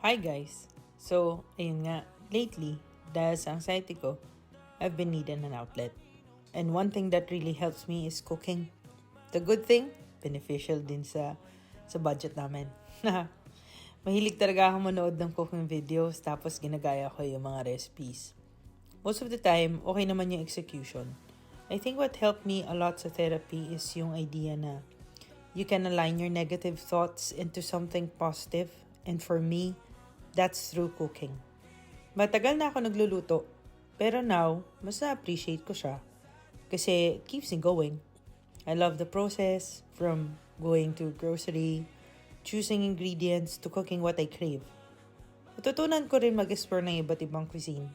Hi guys! So, ayun nga, lately, dahil sa anxiety ko, I've been needing an outlet. And one thing that really helps me is cooking. The good thing, beneficial din sa budget namin. Mahilig talaga ako manood ng cooking videos tapos ginagaya ko yung mga recipes. Most of the time, okay naman yung execution. I think what helped me a lot sa therapy is yung idea na you can align your negative thoughts into something positive. And for me, that's through cooking. Matagal na ako nagluluto. Pero now, mas na-appreciate ko siya. Kasi it keeps me going. I love the process from going to grocery, choosing ingredients, to cooking what I crave. Natutunan ko rin mag-explore ng iba't ibang cuisine.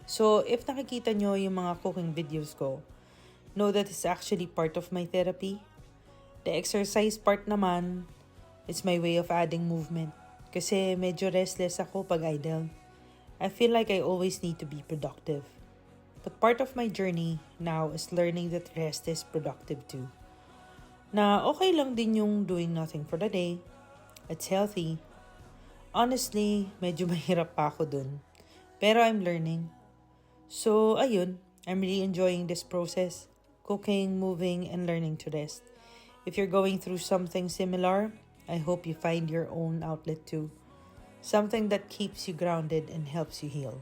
So, if nakikita nyo yung mga cooking videos ko, know that it's actually part of my therapy. The exercise part naman, it's my way of adding movement. Kasi medyo restless ako pag idle. I feel like I always need to be productive. But part of my journey now is learning that rest is productive too. Na okay lang din yung doing nothing for the day. It's healthy. Honestly, medyo mahirap pa ako dun. Pero I'm learning. So, ayun, I'm really enjoying this process. Cooking, moving, and learning to rest. If you're going through something similar, I hope you find your own outlet too. Something that keeps you grounded and helps you heal.